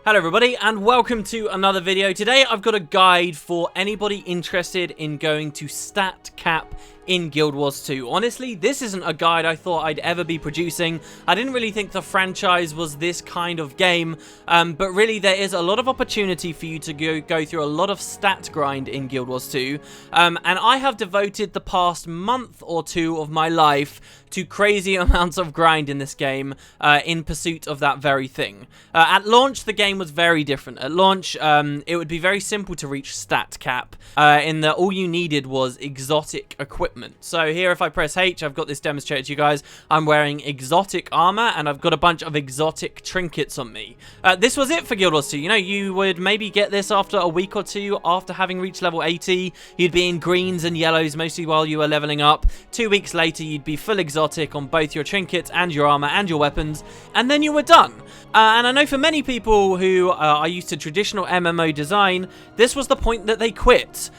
Hello everybody and welcome to another video. Today I've got a guide for anybody interested in going to stat cap in Guild Wars 2. Honestly, this isn't a guide I thought I'd ever be producing. I didn't really think the franchise was this kind of game, but really there is a lot of opportunity for you to go through a lot of stat grind in Guild Wars 2, and I have devoted the past month or two of my life to crazy amounts of grind in this game in pursuit of that very thing. At launch, the game was very different. At launch, it would be very simple to reach stat cap, in that all you needed was exotic equipment. So here, if I press H, I've got this demonstrated to you guys. I'm wearing exotic armor, and I've got a bunch of exotic trinkets on me. This was it for Guild Wars 2. You know, you would maybe get this after a week or two after having reached level 80. You'd be in greens and yellows mostly while you were leveling up. 2 weeks later, you'd be full exotic on both your trinkets and your armor and your weapons, and then you were done. And I know for many people who are used to traditional MMO design, this was the point that they quit.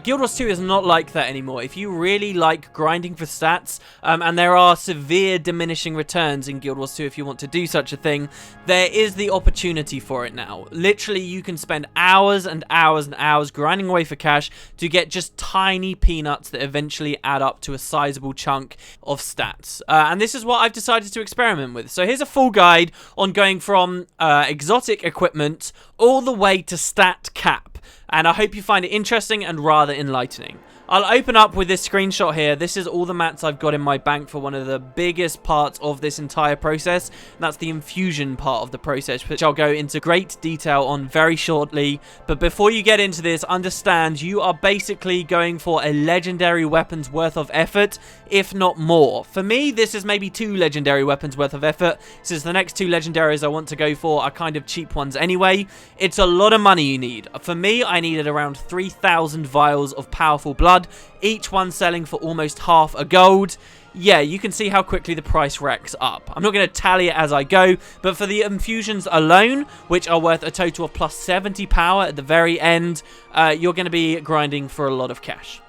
Guild Wars 2 is not like that anymore. If you really like grinding for stats, and there are severe diminishing returns in Guild Wars 2 if you want to do such a thing, there is the opportunity for it now. Literally, you can spend hours and hours and hours grinding away for cash to get just tiny peanuts that eventually add up to a sizable chunk of stats. And this is what I've decided to experiment with. So here's a full guide on going from exotic equipment all the way to stat cap. And I hope you find it interesting and rather enlightening. I'll open up with this screenshot here. This is all the mats I've got in my bank for one of the biggest parts of this entire process. And that's the infusion part of the process, which I'll go into great detail on very shortly. But before you get into this, understand you are basically going for a legendary weapon's worth of effort, if not more. For me, this is maybe 2 legendary weapons worth of effort, since the next 2 legendaries I want to go for are kind of cheap ones anyway. It's a lot of money you need. For me, I needed around 3,000 vials of powerful blood, each one selling for almost half a gold. Yeah, you can see how quickly the price racks up. I'm not going to tally it as I go, but for the infusions alone, which are worth a total of plus 70 power at the very end, you're going to be grinding for a lot of cash.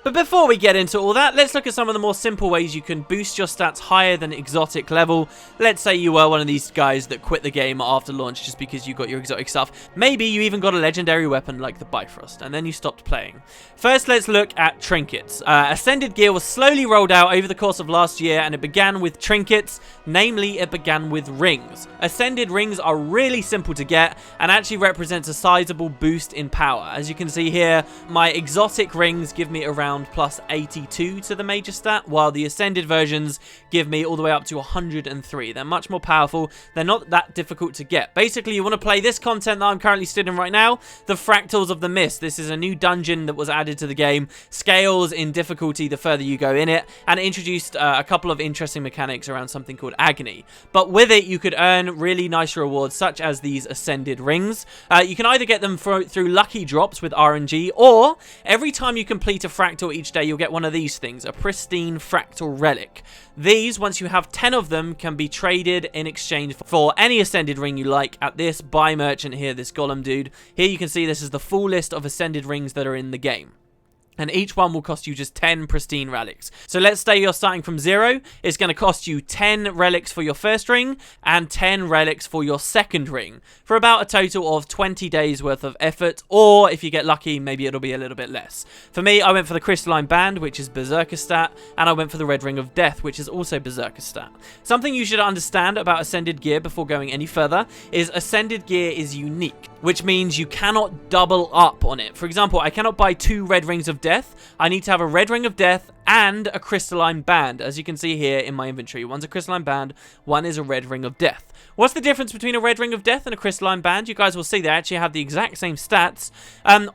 But before we get into all that, let's look at some of the more simple ways you can boost your stats higher than exotic level. Let's say you were one of these guys that quit the game after launch just because you got your exotic stuff. Maybe you even got a legendary weapon like the Bifrost, and then you stopped playing. First, let's look at trinkets. Ascended gear was slowly rolled out over the course of last year, and it began with trinkets, namely it began with rings. Ascended rings are really simple to get, and actually represents a sizable boost in power. As you can see here, my exotic rings give me around plus 82 to the major stat, while the ascended versions give me all the way up to 103. They're much more powerful. They're not that difficult to get. Basically, you want to play this content that I'm currently stood in right now, the Fractals of the Mist. This is a new dungeon that was added to the game. Scales in difficulty the further you go in it, and it introduced a couple of interesting mechanics around something called agony. But with it, you could earn really nice rewards, such as these ascended rings. You can either get them through lucky drops with RNG, or every time you complete a fractal each day, you'll get one of these things, a pristine fractal relic. These, once you have 10 of them, can be traded in exchange for any ascended ring you like at this buy merchant here, this golem dude. Here you can see this is the full list of ascended rings that are in the game. And each one will cost you just 10 pristine relics. So let's say you're starting from 0. It's going to cost you 10 relics for your first ring and 10 relics for your second ring, for about a total of 20 days worth of effort, or if you get lucky, maybe it'll be a little bit less. For me, I went for the Crystalline Band, which is Berserker stat, and I went for the Red Ring of Death, which is also Berserker stat. Something you should understand about Ascended gear before going any further is Ascended gear is unique, which means you cannot double up on it. For example, I cannot buy 2 Red Rings of Death. I need to have a Red Ring of Death and a Crystalline Band, as you can see here in my inventory. One's a Crystalline Band, one is a Red Ring of Death. What's the difference between a Red Ring of Death and a Crystalline Band? You guys will see they actually have the exact same stats.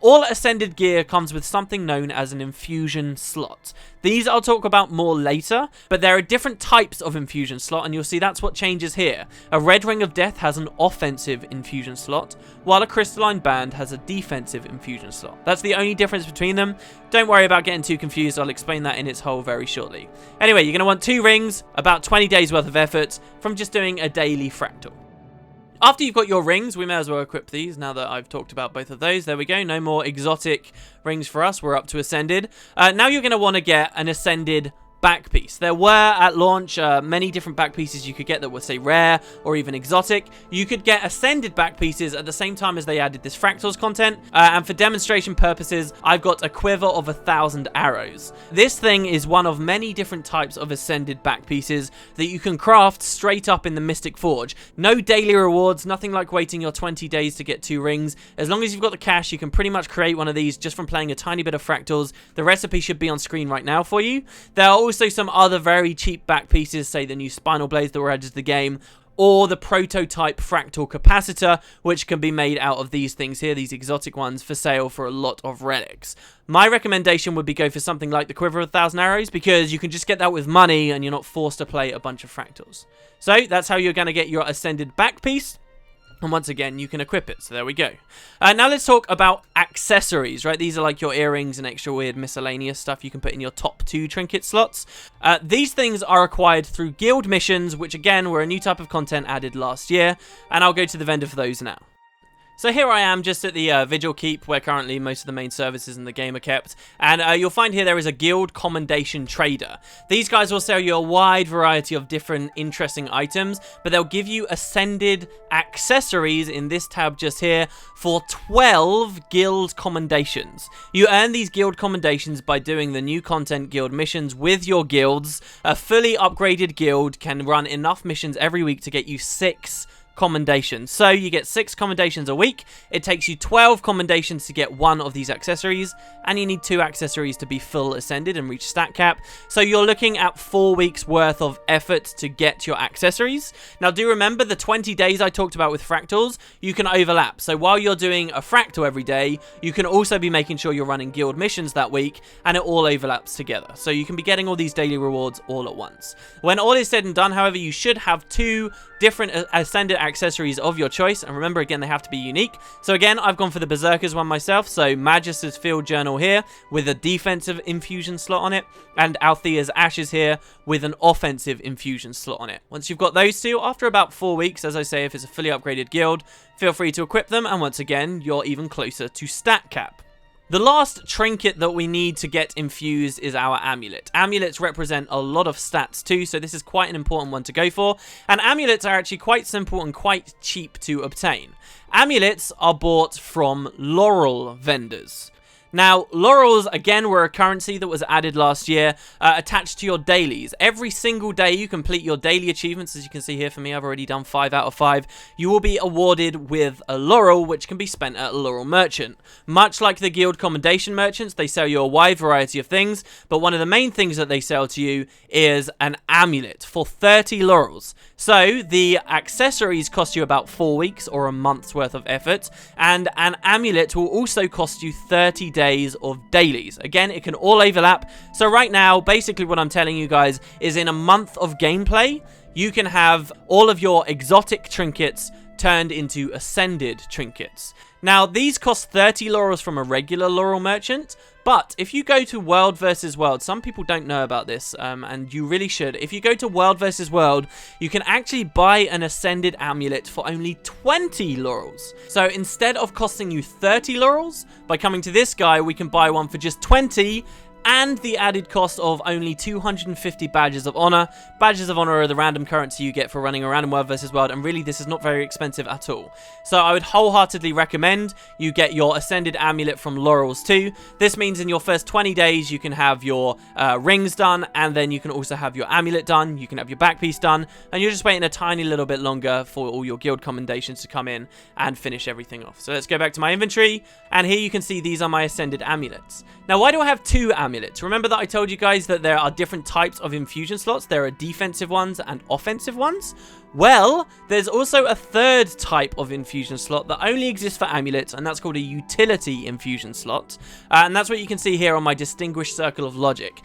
All Ascended gear comes with something known as an Infusion Slot. These I'll talk about more later, but there are different types of Infusion Slot, and you'll see that's what changes here. A Red Ring of Death has an offensive Infusion Slot, while a Crystalline Band has a defensive Infusion Slot. That's the only difference between them. Don't worry about getting too confused, I'll explain that in its whole very shortly. Anyway, you're going to want 2 rings, about 20 days worth of effort, from just doing a daily fractal. After you've got your rings, we may as well equip these now that I've talked about both of those. There we go, no more exotic rings for us, we're up to Ascended. Now you're going to want to get an Ascended back piece. There were at launch many different back pieces you could get that were, say, rare or even exotic. You could get ascended back pieces at the same time as they added this fractals content, and for demonstration purposes, I've got a quiver of 1,000 arrows. This thing is one of many different types of ascended back pieces that you can craft straight up in the Mystic Forge. No daily rewards, nothing like waiting your 20 days to get 2 rings. As long as you've got the cash, you can pretty much create one of these just from playing a tiny bit of fractals. The recipe should be on screen right now for you. There are also some other very cheap back pieces, say the new spinal blades that were added to the game, or the prototype fractal capacitor, which can be made out of these things here, these exotic ones, for sale for a lot of relics. My recommendation would be go for something like the Quiver of 1,000 Arrows, because you can just get that with money and you're not forced to play a bunch of fractals. So that's how you're going to get your ascended back piece. And once again, you can equip it. So there we go. Now let's talk about accessories, right? These are like your earrings and extra weird miscellaneous stuff you can put in your top 2 trinket slots. These things are acquired through guild missions, which again were a new type of content added last year. And I'll go to the vendor for those now. So here I am just at the Vigil Keep, where currently most of the main services in the game are kept. And you'll find here there is a guild Commendation trader. These guys will sell you a wide variety of different interesting items, but they'll give you ascended accessories in this tab just here for 12 guild commendations. You earn these guild commendations by doing the new content guild missions with your guilds. A fully upgraded guild can run enough missions every week to get you 6 commendations. So you get 6 commendations a week. It takes you 12 commendations to get 1 of these accessories, and you need 2 accessories to be full ascended and reach stat cap. So you're looking at 4 weeks worth of effort to get your accessories. Now do remember the 20 days I talked about with fractals, you can overlap. So while you're doing a fractal every day, you can also be making sure you're running guild missions that week, and it all overlaps together. So you can be getting all these daily rewards all at once. When all is said and done, however, you should have 2 different ascended accessories of your choice, and remember again, they have to be unique. So again, I've gone for the Berserker's one myself, so Magis's Field Journal here with a defensive infusion slot on it, and Althea's Ashes here with an offensive infusion slot on it. Once you've got those 2, after about 4 weeks, as I say, if it's a fully upgraded guild, feel free to equip them, and once again, you're even closer to stat cap. The last trinket that we need to get infused is our amulet. Amulets represent a lot of stats too, so this is quite an important one to go for. And amulets are actually quite simple and quite cheap to obtain. Amulets are bought from laurel vendors. Now, laurels, again, were a currency that was added last year, attached to your dailies. Every single day you complete your daily achievements, as you can see here for me, I've already done 5 out of 5, you will be awarded with a laurel, which can be spent at a laurel merchant. Much like the guild commendation merchants, they sell you a wide variety of things, but one of the main things that they sell to you is an amulet for 30 laurels. So, the accessories cost you about 4 weeks or a month's worth of effort, and an amulet will also cost you 30 days of dailies. Again, it can all overlap. So right now, basically what I'm telling you guys is in a month of gameplay, you can have all of your exotic trinkets turned into ascended trinkets. Now, these cost 30 laurels from a regular laurel merchant, but if you go to World vs. World, some people don't know about this, and you really should. If you go to World vs. World, you can actually buy an ascended amulet for only 20 laurels. So instead of costing you 30 laurels, by coming to this guy, we can buy one for just 20, and the added cost of only 250 badges of honor. Badges of honor are the random currency you get for running a random World vs. World, and really this is not very expensive at all. So I would wholeheartedly recommend you get your ascended amulet from laurels too. This means in your first 20 days you can have your rings done, and then you can also have your amulet done, you can have your back piece done, and you're just waiting a tiny little bit longer for all your guild commendations to come in and finish everything off. So let's go back to my inventory, and here you can see these are my ascended amulets. Now, why do I have 2 amulets? Remember that I told you guys that there are different types of infusion slots. There are defensive ones and offensive ones. Well, there's also a third type of infusion slot that only exists for amulets, and that's called a utility infusion slot. And that's what you can see here on my distinguished circle of logic.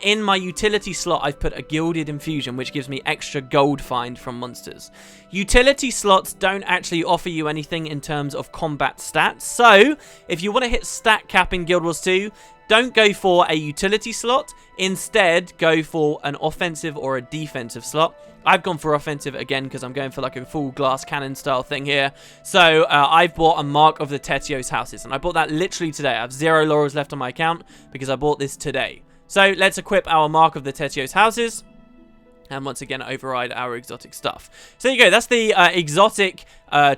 In my utility slot, I've put a gilded infusion, which gives me extra gold find from monsters. Utility slots don't actually offer you anything in terms of combat stats. So, if you want to hit stat cap in Guild Wars 2, don't go for a utility slot. Instead, go for an offensive or a defensive slot. I've gone for offensive again because I'm going for like a full glass cannon style thing here. So I've bought a Mark of the Tetios houses, and I bought that literally today. I have 0 laurels left on my account because I bought this today. So let's equip our Mark of the Tetios houses. And once again, override our exotic stuff. So there you go. That's the exotic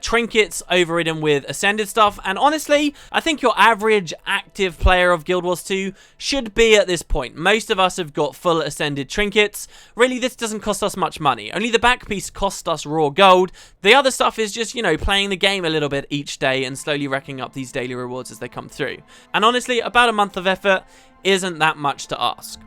trinkets overridden with ascended stuff. And honestly, I think your average active player of Guild Wars 2 should be at this point. Most of us have got full ascended trinkets. Really, this doesn't cost us much money. Only the back piece costs us raw gold. The other stuff is just, you know, playing the game a little bit each day and slowly racking up these daily rewards as they come through. And honestly, about a month of effort isn't that much to ask.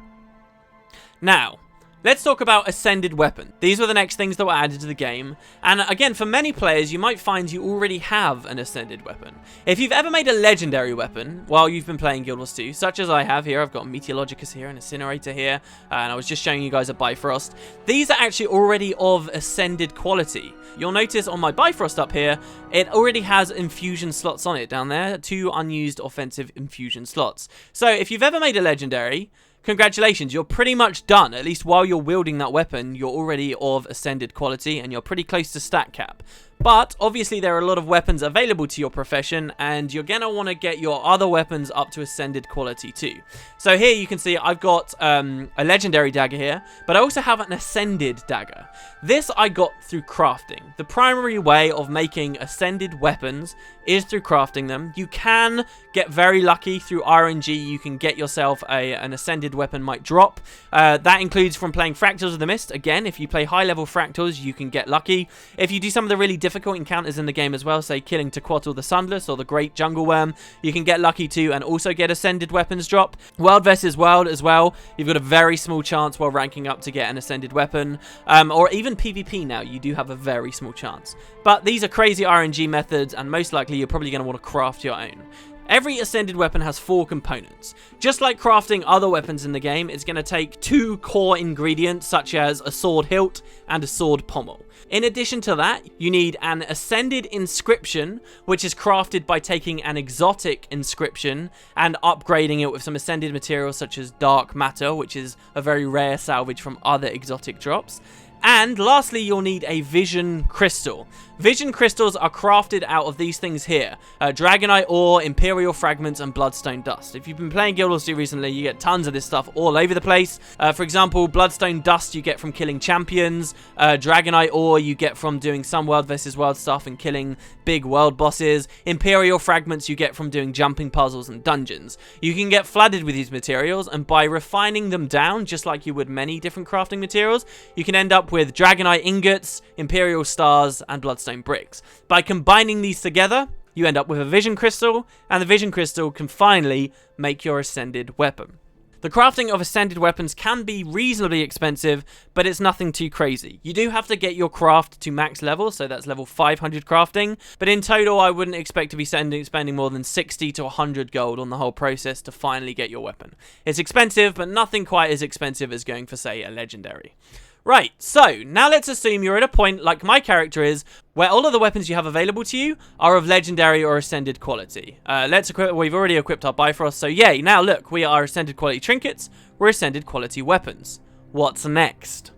Now, let's talk about ascended weapon. These were the next things that were added to the game. And again, for many players, you might find you already have an ascended weapon. If you've ever made a legendary weapon while you've been playing Guild Wars 2, such as I have here, I've got a Meteorologicus here, an Incinerator here, and I was just showing you guys a Bifrost. These are actually already of ascended quality. You'll notice on my Bifrost up here, it already has infusion slots on it down there, 2 unused offensive infusion slots. So if you've ever made a legendary, congratulations, you're pretty much done. At least while you're wielding that weapon, you're already of ascended quality and you're pretty close to stat cap. But obviously there are a lot of weapons available to your profession, and you're going to want to get your other weapons up to ascended quality too. So here you can see I've got a legendary dagger here, but I also have an ascended dagger. This I got through crafting. The primary way of making ascended weapons is through crafting them. You can get very lucky through RNG. You can get yourself an ascended weapon might drop. That includes from playing Fractals of the Mist. Again, if you play high level Fractals, you can get lucky. If you do some of the really difficult encounters in the game as well, say killing Tequatl the Sunless or the Great Jungle Worm, you can get lucky too and also get ascended weapons drop. World versus World as well, you've got a very small chance while ranking up to get an ascended weapon, or even PvP now, you do have a very small chance. But these are crazy RNG methods, and most likely you're probably going to want to craft your own. Every ascended weapon has 4 components. Just like crafting other weapons in the game, it's going to take 2 core ingredients such as a sword hilt and a sword pommel. In addition to that, you need an ascended inscription, which is crafted by taking an exotic inscription and upgrading it with some ascended materials such as dark matter, which is a very rare salvage from other exotic drops. And lastly, you'll need a vision crystal. Vision crystals are crafted out of these things here. Dragonite ore, Imperial fragments, and bloodstone dust. If you've been playing Guild Wars 2 recently, you get tons of this stuff all over the place. For example, bloodstone dust you get from killing champions. Dragonite ore you get from doing some world versus world stuff and killing big world bosses. Imperial fragments you get from doing jumping puzzles and dungeons. You can get flooded with these materials, and by refining them down, just like you would many different crafting materials, you can end up with Dragonite ingots, Imperial stars, and bloodstone bricks. By combining these together, you end up with a vision crystal, and the vision crystal can finally make your ascended weapon. The crafting of ascended weapons can be reasonably expensive, but it's nothing too crazy. You do have to get your craft to max level, so that's level 500 crafting, but in total I wouldn't expect to be spending more than 60 to 100 gold on the whole process to finally get your weapon. It's expensive, but nothing quite as expensive as going for, say, a legendary. Right, so now let's assume you're at a point, like my character is, where all of the weapons you have available to you are of legendary or ascended quality. We've already equipped our Bifrost, so yay, now look, we are ascended quality trinkets, we're ascended quality weapons. What's next?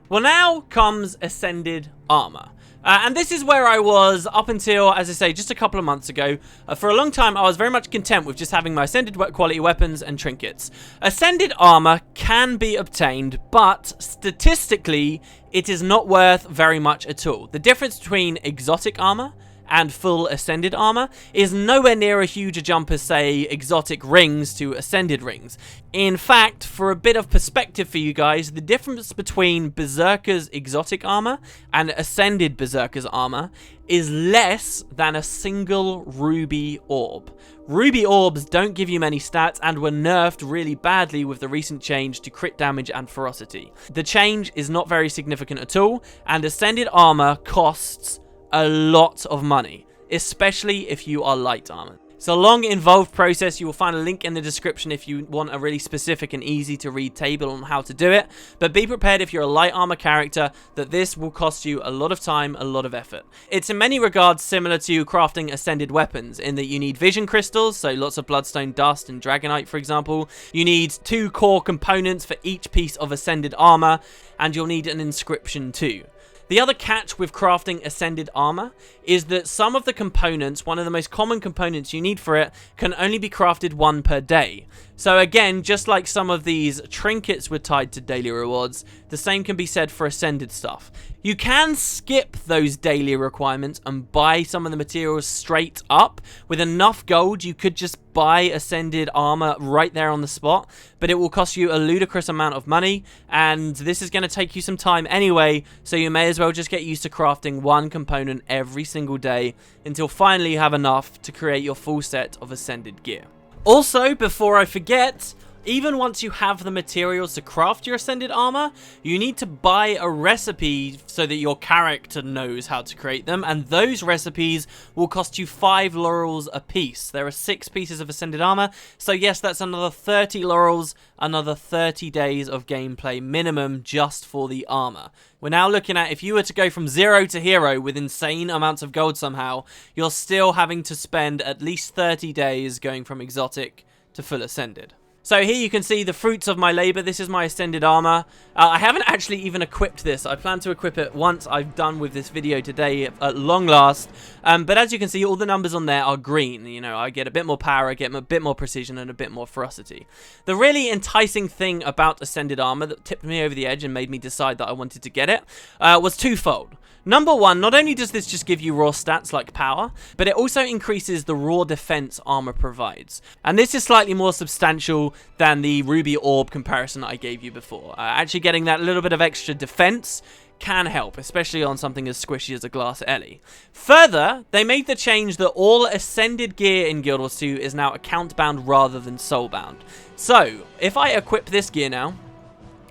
Well, now comes ascended armor. And this is where I was up until, as I say, just a couple of months ago. For a long time, I was very much content with just having my ascended quality weapons and trinkets. Ascended armor can be obtained, but statistically, it is not worth very much at all. The difference between exotic armor and full ascended armor is nowhere near a huge a jump as, say, exotic rings to ascended rings. In fact, for a bit of perspective for you guys, the difference between Berserker's exotic armor and ascended Berserker's armor is less than a single ruby orb. Ruby orbs don't give you many stats and were nerfed really badly with the recent change to crit damage and ferocity. The change is not very significant at all, and ascended armor costs a lot of money, especially if you are light armor. It's a long, involved process. You will find a link in the description if you want a really specific and easy to read table on how to do it. But be prepared if you're a light armor character that this will cost you a lot of time, a lot of effort. It's in many regards similar to crafting ascended weapons in that you need vision crystals, so lots of bloodstone dust and dragonite, for example. You need 2 core components for each piece of ascended armor, and you'll need an inscription too. The other catch with crafting ascended armor is that some of the components, one of the most common components you need for it, can only be crafted 1 per day. So again, just like some of these trinkets were tied to daily rewards, the same can be said for ascended stuff. You can skip those daily requirements and buy some of the materials straight up. With enough gold, you could just buy ascended armor right there on the spot, but it will cost you a ludicrous amount of money, and this is going to take you some time anyway, so you may as well just get used to crafting one component every single day until finally you have enough to create your full set of ascended gear. Also, before I forget, even once you have the materials to craft your ascended armor, you need to buy a recipe so that your character knows how to create them, and those recipes will cost you 5 laurels a piece. There are 6 pieces of ascended armor, so yes, that's another 30 laurels, another 30 days of gameplay minimum just for the armor. We're now looking at, if you were to go from 0 to hero with insane amounts of gold somehow, you're still having to spend at least 30 days going from exotic to full ascended. So here you can see the fruits of my labor. This is my ascended armor. I haven't actually even equipped this. I plan to equip it once I'm done with this video today at long last. But as you can see, all the numbers on there are green. You know, I get a bit more power, I get a bit more precision, and a bit more ferocity. The really enticing thing about ascended armor that tipped me over the edge and made me decide that I wanted to get it was twofold. Number one, not only does this just give you raw stats like power, but it also increases the raw defense armor provides. And this is slightly more substantial than the ruby orb comparison that I gave you before. Actually getting that little bit of extra defense can help, especially on something as squishy as a glass Ellie. Further, they made the change that all ascended gear in Guild Wars 2 is now account bound rather than soul bound. So, if I equip this gear now,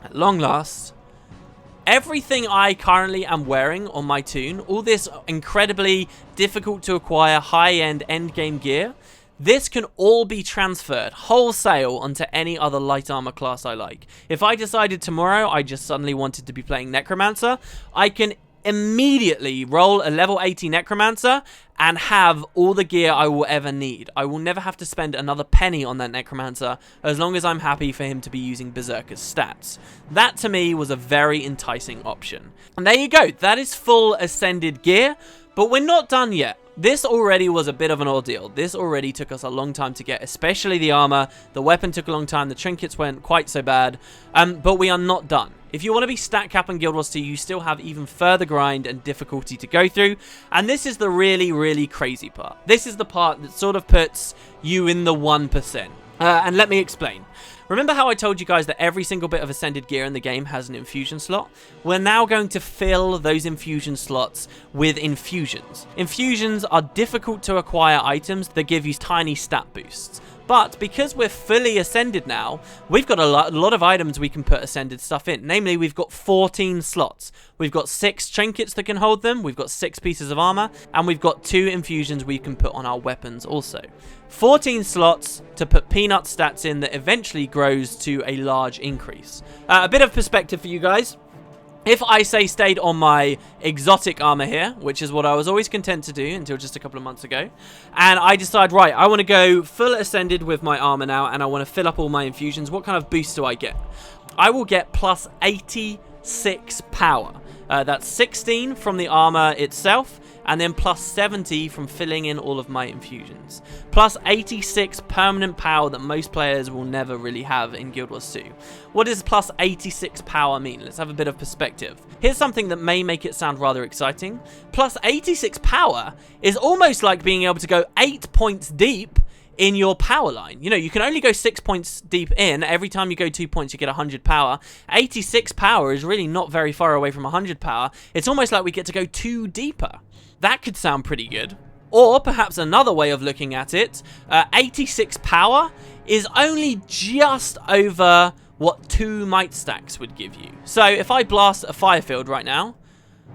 at long last, everything I currently am wearing on my toon, all this incredibly difficult to acquire high-end endgame gear, this can all be transferred wholesale onto any other light armor class I like. If I decided tomorrow I just suddenly wanted to be playing Necromancer, I can immediately roll a level 80 Necromancer and have all the gear I will ever need. I will never have to spend another penny on that Necromancer as long as I'm happy for him to be using Berserker's stats. That to me was a very enticing option. And there you go, that is full ascended gear, but we're not done yet. This already was a bit of an ordeal. This already took us a long time to get, especially the armor. The weapon took a long time, the trinkets weren't quite so bad, but we are not done. If you want to be stat cap in Guild Wars 2, you still have even further grind and difficulty to go through, and this is the really, really crazy part. This is the part that sort of puts you in the 1%. And let me explain. Remember how I told you guys that every single bit of ascended gear in the game has an infusion slot? We're now going to fill those infusion slots with infusions. Infusions are difficult to acquire items that give you tiny stat boosts. But because we're fully ascended now, we've got a lot of items we can put ascended stuff in. Namely, we've got 14 slots. We've got 6 trinkets that can hold them, we've got 6 pieces of armor, and we've got 2 infusions we can put on our weapons also. 14 slots to put peanut stats in that eventually grows to a large increase. A bit of perspective for you guys. If I stayed on my exotic armor here, which is what I was always content to do until just a couple of months ago, and I decide, right, I want to go full ascended with my armor now, and I want to fill up all my infusions, what kind of boost do I get? I will get plus 86 power. That's 16 from the armor itself, and then plus 70 from filling in all of my infusions. Plus 86 permanent power that most players will never really have in Guild Wars 2. What does plus 86 power mean? Let's have a bit of perspective. Here's something that may make it sound rather exciting. Plus 86 power is almost like being able to go 8 points deep in your power line. You know, you can only go 6 points deep in. Every time you go 2 points, you get 100 power. 86 power is really not very far away from 100 power. It's almost like we get to go 2 deeper. That could sound pretty good. Or perhaps another way of looking at it, 86 power is only just over what 2 might stacks would give you. So if I blast a fire field right now,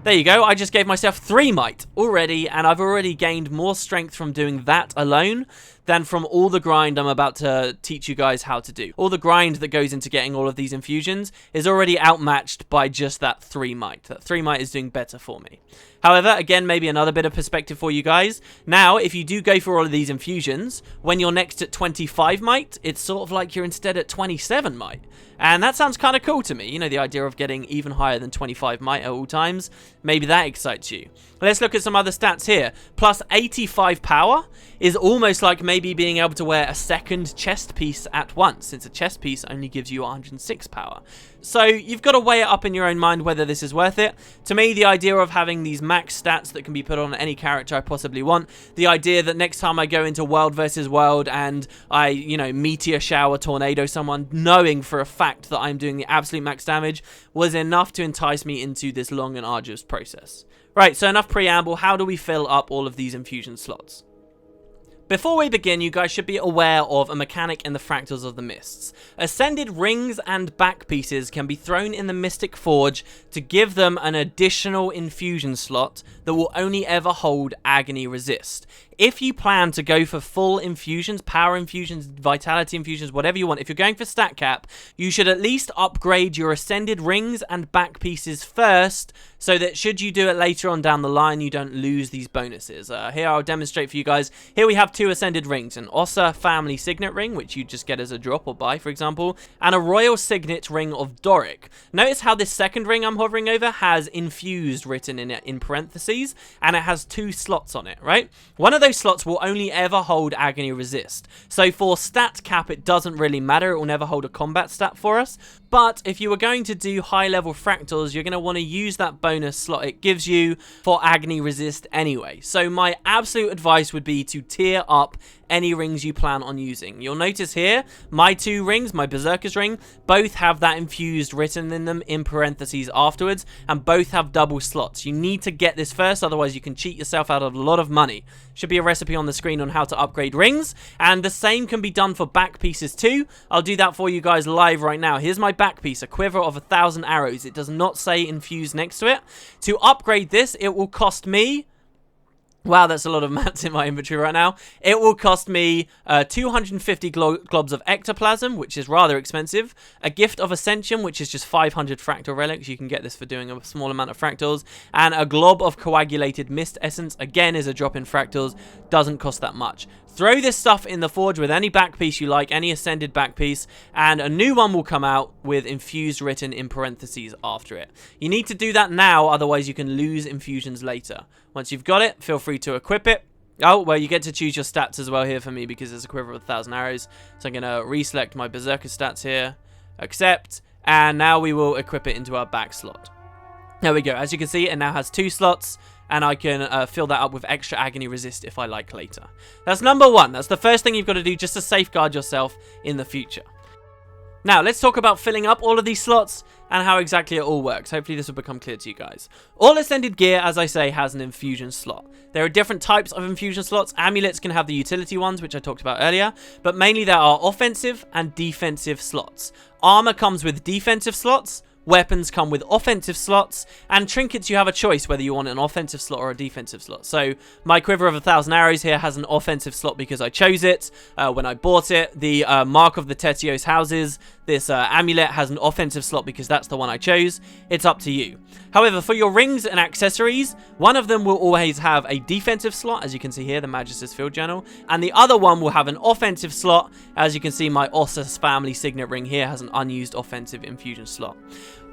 there you go, I just gave myself 3 might already, and I've already gained more strength from doing that alone than from all the grind I'm about to teach you guys how to do. All the grind that goes into getting all of these infusions is already outmatched by just that 3 might. That 3 might is doing better for me. However, again, maybe another bit of perspective for you guys. Now, if you do go for all of these infusions, when you're next at 25 might, it's sort of like you're instead at 27 might. And that sounds kind of cool to me. You know, the idea of getting even higher than 25 might at all times. Maybe that excites you. Let's look at some other stats here. Plus 85 power is almost like maybe maybe being able to wear a second chest piece at once, since a chest piece only gives you 106 power. So you've got to weigh it up in your own mind whether this is worth it. To me, the idea of having these max stats that can be put on any character I possibly want, the idea that next time I go into world versus world and I, you know, meteor shower tornado someone, knowing for a fact that I'm doing the absolute max damage, was enough to entice me into this long and arduous process. Right, so enough preamble. How do we fill up all of these infusion slots? Before we begin, you guys should be aware of a mechanic in the Fractals of the Mists. Ascended rings and back pieces can be thrown in the Mystic Forge to give them an additional infusion slot that will only ever hold Agony Resist. If you plan to go for full infusions, power infusions, vitality infusions, whatever you want, if you're going for stat cap, you should at least upgrade your ascended rings and back pieces first, so that should you do it later on down the line, you don't lose these bonuses. Here I'll demonstrate for you guys. Here we have 2 ascended rings, an Ossa family signet ring, which you just get as a drop or buy, for example, and a royal signet ring of Doric. Notice how this second ring I'm hovering over has infused written in it in parentheses, and it has 2 slots on it, right? One of those slots will only ever hold Agony Resist. So for stat cap, it doesn't really matter. It will never hold a combat stat for us. But if you were going to do high level fractals, you're going to want to use that bonus slot it gives you for Agony Resist anyway. So my absolute advice would be to tier up any rings you plan on using. You'll notice here, my 2 rings, my Berserker's ring, both have that infused written in them in parentheses afterwards, and both have double slots. You need to get this first, otherwise you can cheat yourself out of a lot of money. Should be a recipe on the screen on how to upgrade rings, and the same can be done for back pieces too. I'll do that for you guys live right now. Here's my back piece, a quiver of 1,000 arrows. It does not say infused next to it. To upgrade this, it will cost me... Wow, that's a lot of mats in my inventory right now. It will cost me 250 globs of ectoplasm, which is rather expensive. A gift of ascension, which is just 500 fractal relics. You can get this for doing a small amount of fractals. And a glob of coagulated mist essence, again, is a drop in fractals. Doesn't cost that much. Throw this stuff in the forge with any back piece you like, any ascended back piece, and a new one will come out with infused written in parentheses after it. You need to do that now, otherwise you can lose infusions later. Once you've got it, feel free to equip it. Oh, well, you get to choose your stats as well here for me because there's a quiver of 1,000 arrows. So I'm going to reselect my Berserker stats here, accept, and now we will equip it into our back slot. There we go. As you can see, it now has 2 slots. And I can fill that up with extra Agony Resist if I like later. That's number 1. That's the first thing you've got to do just to safeguard yourself in the future. Now, let's talk about filling up all of these slots and how exactly it all works. Hopefully this will become clear to you guys. All Ascended gear, as I say, has an infusion slot. There are different types of infusion slots. Amulets can have the utility ones, which I talked about earlier, but mainly there are offensive and defensive slots. Armor comes with defensive slots. Weapons come with offensive slots, and trinkets you have a choice whether you want an offensive slot or a defensive slot. So my quiver of 1,000 arrows here has an offensive slot because I chose it when I bought it. The Mark of the Tetios houses, this amulet has an offensive slot because that's the one I chose. It's up to you. However, for your rings and accessories, one of them will always have a defensive slot, as you can see here, the Magister's Field Journal, and the other one will have an offensive slot. As you can see, my Ossa's family signet ring here has an unused offensive infusion slot.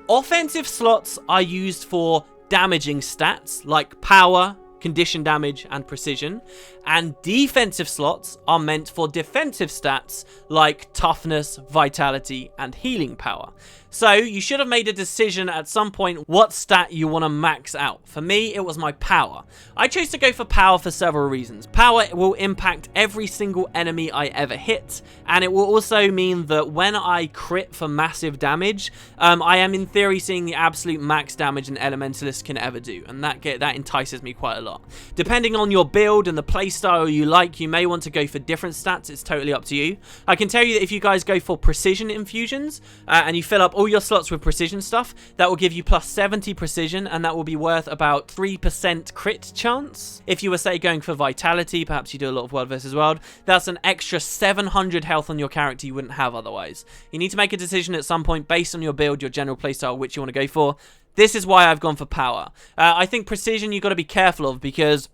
Offensive slots are used for damaging stats like power, condition damage, and precision, and defensive slots are meant for defensive stats like toughness, vitality, and healing power. So you should have made a decision at some point what stat you want to max out. For me, it was my power. I chose to go for power for several reasons. Power will impact every single enemy I ever hit, and it will also mean that when I crit for massive damage, I am in theory seeing the absolute max damage an Elementalist can ever do, and that entices me quite a lot. Depending on your build and the playstyle you like, you may want to go for different stats. It's totally up to you. I can tell you that if you guys go for precision infusions and you fill up all your slots with precision stuff, that will give you plus 70 precision, and that will be worth about 3% crit chance. If you were, say, going for vitality, perhaps you do a lot of world versus world, that's an extra 700 health on your character you wouldn't have otherwise. You need to make a decision at some point based on your build, your general playstyle, which you want to go for. This is why I've gone for power. I think precision you've got to be careful of because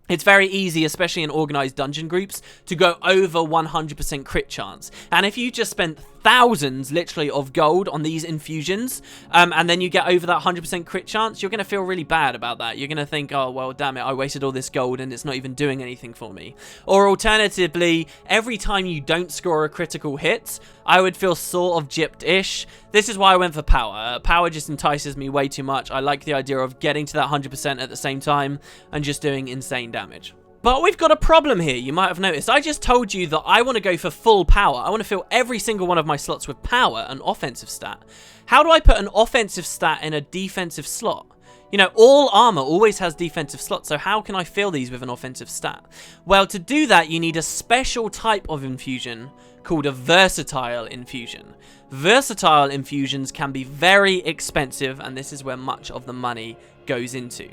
it's very easy, especially in organized dungeon groups, to go over 100% crit chance. And if you just spent thousands, literally, of gold on these infusions, and then you get over that 100% crit chance, you're going to feel really bad about that. You're going to think, oh, well, damn it, I wasted all this gold and it's not even doing anything for me. Or alternatively, every time you don't score a critical hit, I would feel sort of gypped-ish. This is why I went for power. Power just entices me way too much. I like the idea of getting to that 100% at the same time and just doing insane damage. But we've got a problem here, you might have noticed. I just told you that I want to go for full power. I want to fill every single one of my slots with power, an offensive stat. How do I put an offensive stat in a defensive slot? You know, all armor always has defensive slots, so how can I fill these with an offensive stat? Well, to do that, you need a special type of infusion called a versatile infusion. Versatile infusions can be very expensive, and this is where much of the money goes into.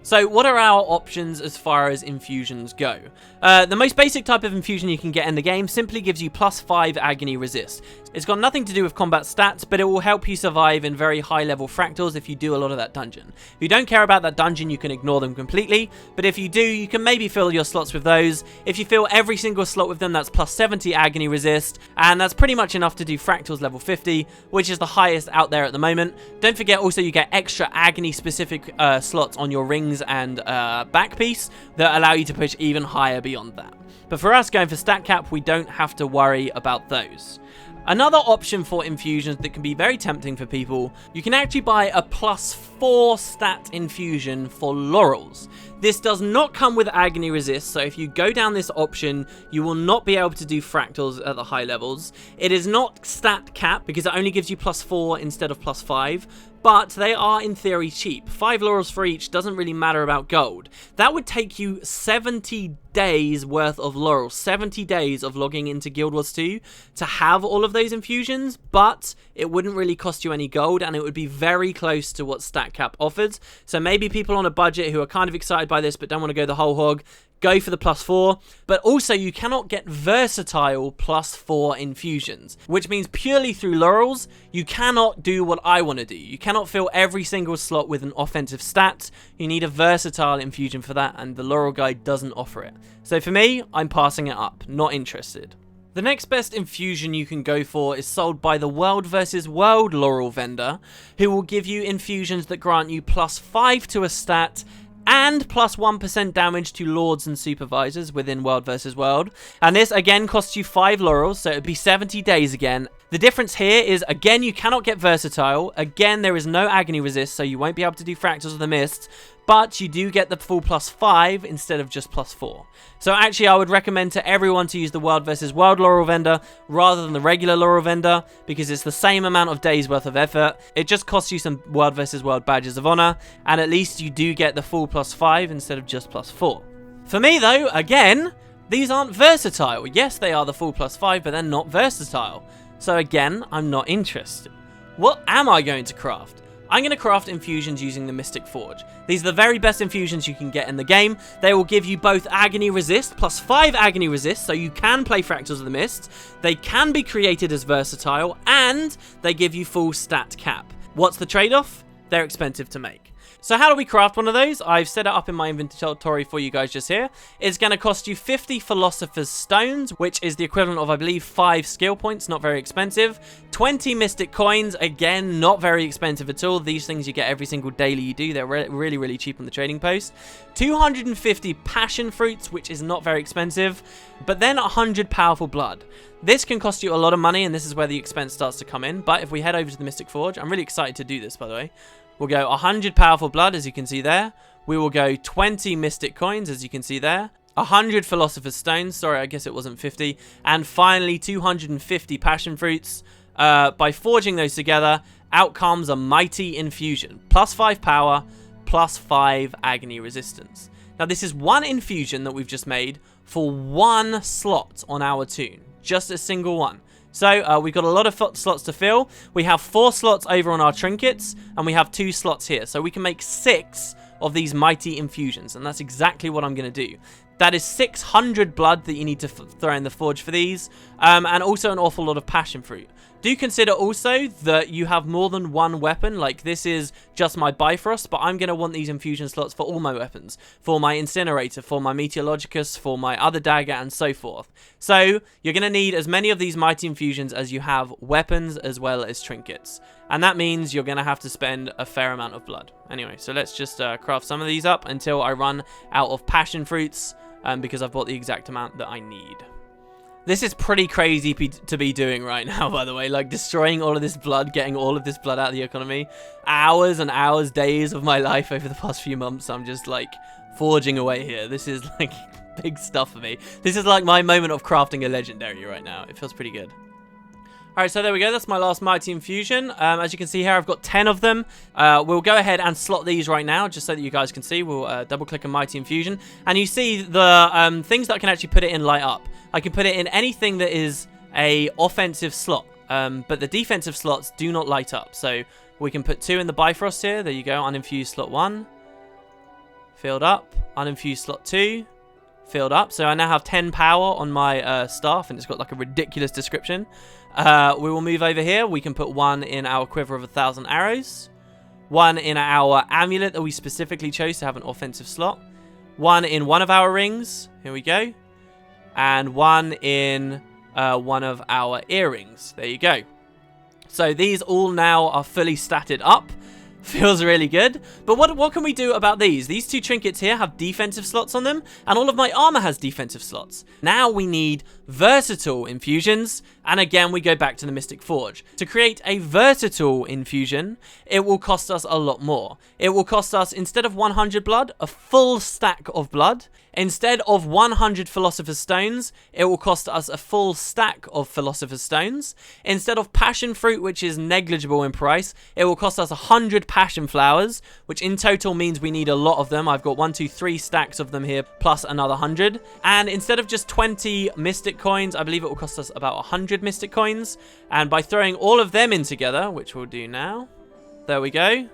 So what are our options as far as infusions go? The most basic type of infusion you can get in the game simply gives you +5 agony resist. It's got nothing to do with combat stats, but it will help you survive in very high level fractals if you do a lot of that dungeon. If you don't care about that dungeon, you can ignore them completely, but if you do, you can maybe fill your slots with those. If you fill every single slot with them, that's +70 agony resist, and that's pretty much enough to do fractals level 50, which is the highest out there at the moment. Don't forget also you get extra agony specific slots on your rings and back piece that allow you to push even higher beyond that. But for us going for stat cap, we don't have to worry about those. Another option for infusions that can be very tempting for people, you can actually buy a +4 stat infusion for laurels. This does not come with agony resist, so if you go down this option, you will not be able to do fractals at the high levels. It is not stat cap because it only gives you +4 instead of +5, but they are in theory cheap. 5 laurels for each doesn't really matter about gold. That would take you 70 days worth of laurels, 70 days of logging into Guild Wars 2 to have all of those infusions, but it wouldn't really cost you any gold and it would be very close to what stat cap offers. So maybe people on a budget who are kind of excited by this but don't want to go the whole hog, go for the +4, but also you cannot get versatile +4 infusions, which means purely through laurels, you cannot do what I want to do. You cannot fill every single slot with an offensive stat. You need a versatile infusion for that, and the laurel guide doesn't offer it. So for me, I'm passing it up, not interested. The next best infusion you can go for is sold by the World vs. World laurel vendor, who will give you infusions that grant you +5 to a stat and +1% damage to lords and supervisors within World vs. World. And this again costs you 5 laurels, so it would be 70 days again. The difference here is, again, you cannot get versatile. Again, there is no agony resist, so you won't be able to do fractals of the mist, but you do get the full +5 instead of just +4. So actually, I would recommend to everyone to use the World vs. World laurel vendor rather than the regular laurel vendor, because it's the same amount of days worth of effort. It just costs you some World vs. World badges of honor, and at least you do get the full +5 instead of just +4. For me though, again, these aren't versatile. Yes, they are the full +5, but they're not versatile. So again, I'm not interested. What am I going to craft? I'm going to craft infusions using the Mystic Forge. These are the very best infusions you can get in the game. They will give you both agony resist, +5 agony resist, so you can play Fractals of the Mist. They can be created as versatile, and they give you full stat cap. What's the trade-off? They're expensive to make. So how do we craft one of those? I've set it up in my inventory for you guys just here. It's going to cost you 50 Philosopher's Stones, which is the equivalent of, I believe, 5 skill points, not very expensive. 20 Mystic Coins, again, not very expensive at all. These things you get every single daily you do. They're really, really cheap on the trading post. 250 Passion Fruits, which is not very expensive. But then 100 Powerful Blood. This can cost you a lot of money, and this is where the expense starts to come in. But if we head over to the Mystic Forge, I'm really excited to do this, by the way. We'll go 100 Powerful Blood, as you can see there. We will go 20 Mystic Coins, as you can see there. 100 Philosopher's Stones. Sorry, I guess it wasn't 50. And finally, 250 Passion Fruits. By forging those together, out comes a Mighty Infusion. +5 power, +5 agony resistance. Now, this is one infusion that we've just made for one slot on our toon. Just a single one. So we've got a lot of slots to fill. We have 4 slots over on our trinkets, and we have 2 slots here. So we can make 6 of these Mighty Infusions, and that's exactly what I'm going to do. That is 600 blood that you need to throw in the forge for these, and also an awful lot of passion fruit. Do consider also that you have more than one weapon. Like, this is just my Bifrost, but I'm going to want these infusion slots for all my weapons. For my Incinerator, for my Meteorologicus, for my other dagger, and so forth. So, you're going to need as many of these mighty infusions as you have weapons as well as trinkets. And that means you're going to have to spend a fair amount of blood. Anyway, so let's just craft some of these up until I run out of passion fruits, because I've bought the exact amount that I need. This is pretty crazy to be doing right now, by the way. Like, destroying all of this blood, getting all of this blood out of the economy. Hours and hours, days of my life over the past few months, I'm just, like, forging away here. This is, like, big stuff for me. This is, like, my moment of crafting a legendary right now. It feels pretty good. Alright, so there we go. That's my last Mighty Infusion. As you can see here, I've got 10 of them. We'll go ahead and slot these right now, just so that you guys can see. We'll double-click on Mighty Infusion. And you see the things that I can actually put it in light up. I can put it in anything that is a offensive slot. But the defensive slots do not light up. So we can put 2 in the Bifrost here. There you go. Uninfused slot 1. Filled up. Uninfused slot 2. Filled up. So I now have 10 power on my staff, and it's got like a ridiculous description. We will move over here. We can put 1 in our quiver of 1,000 arrows. 1 in our amulet that we specifically chose to have an offensive slot. 1 in one of our rings. Here we go. And 1 in one of our earrings. There you go. So these all now are fully statted up. Feels really good. But what can we do about these? These 2 trinkets here have defensive slots on them, and all of my armor has defensive slots. Now we need versatile infusions, and again we go back to the Mystic Forge. To create a versatile infusion, it will cost us a lot more. It will cost us, instead of 100 blood, a full stack of blood. Instead of 100 Philosopher's Stones, it will cost us a full stack of Philosopher's Stones. Instead of Passion Fruit, which is negligible in price, it will cost us 100 Passion Flowers, which in total means we need a lot of them. I've got 1, 2, 3 stacks of them here, plus another 100. And instead of just 20 Mystic Coins, I believe it will cost us about 100 Mystic Coins. And by throwing all of them in together, which we'll do now, there we go.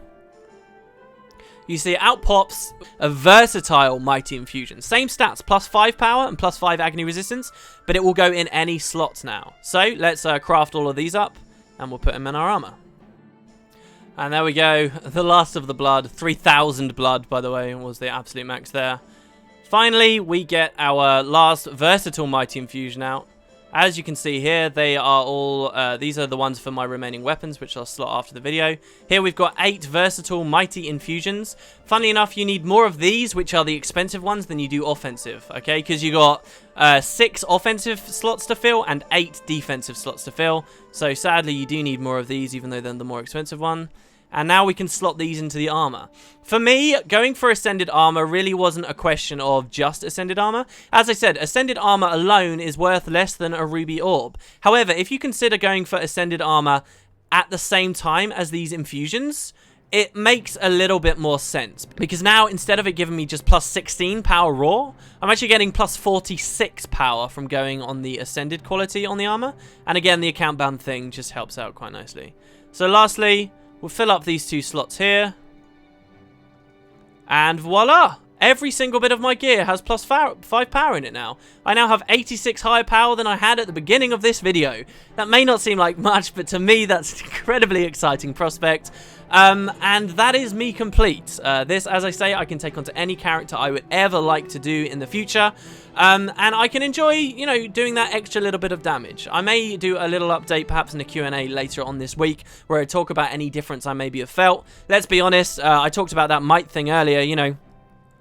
You see, out pops a versatile Mighty Infusion. Same stats, plus 5 power and plus 5 agony resistance, but it will go in any slots now. So let's craft all of these up, and we'll put them in our armor. And there we go, the last of the blood. 3,000 blood, by the way, was the absolute max there. Finally, we get our last versatile Mighty Infusion out. As you can see here, they are all, these are the ones for my remaining weapons, which I'll slot after the video. Here we've got 8 versatile Mighty Infusions. Funnily enough, you need more of these, which are the expensive ones, than you do offensive, okay? Because you got 6 offensive slots to fill and 8 defensive slots to fill. So sadly, you do need more of these, even though they're the more expensive one. And now we can slot these into the armor. For me, going for Ascended Armor really wasn't a question of just Ascended Armor. As I said, Ascended Armor alone is worth less than a Ruby Orb. However, if you consider going for Ascended Armor at the same time as these infusions, it makes a little bit more sense. Because now, instead of it giving me just plus 16 power raw, I'm actually getting plus 46 power from going on the Ascended quality on the armor. And again, the account bound thing just helps out quite nicely. So lastly, we'll fill up these 2 slots here. And voila! Every single bit of my gear has plus 5 power in it now. I now have 86 higher power than I had at the beginning of this video. That may not seem like much, but to me that's an incredibly exciting prospect. And that is me complete. This, as I say, I can take onto any character I would ever like to do in the future. And I can enjoy, you know, doing that extra little bit of damage. I may do a little update, perhaps in a Q&A later on this week, where I talk about any difference I maybe have felt. Let's be honest, I talked about that might thing earlier, you know.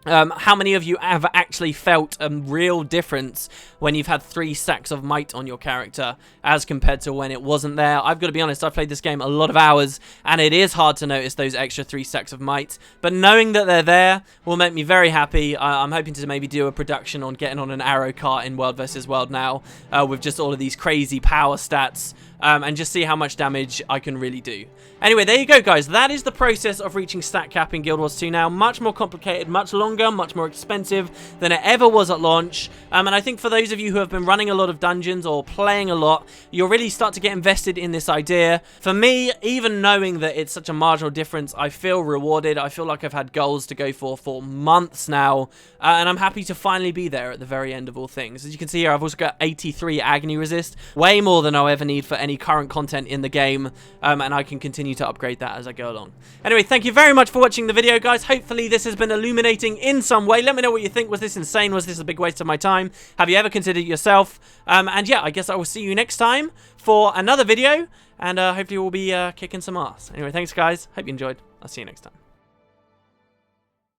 How many of you have actually felt a real difference when you've had 3 stacks of might on your character as compared to when it wasn't there? I've got to be honest, I've played this game a lot of hours, and it is hard to notice those extra 3 stacks of might. But knowing that they're there will make me very happy. I'm hoping to maybe do a production on getting on an arrow cart in World vs. World now, with just all of these crazy power stats. And just see how much damage I can really do. Anyway, there you go, guys. That is the process of reaching stat cap in Guild Wars 2 now. Much more complicated, much longer stronger, much more expensive than it ever was at launch. And I think for those of you who have been running a lot of dungeons or playing a lot, you'll really start to get invested in this idea. For me, even knowing that it's such a marginal difference, I feel rewarded. I feel like I've had goals to go for months now, and I'm happy to finally be there at the very end of all things. As you can see here, I've also got 83 agony resist, way more than I'll ever need for any current content in the game, and I can continue to upgrade that as I go along. Anyway, thank you very much for watching the video, guys. Hopefully this has been illuminating in some way. Let me know what you think. Was this insane? Was this a big waste of my time? Have you ever considered it yourself? And yeah, I guess I will see you next time for another video, and hopefully we'll be kicking some ass. Anyway, thanks guys. Hope you enjoyed. I'll see you next time.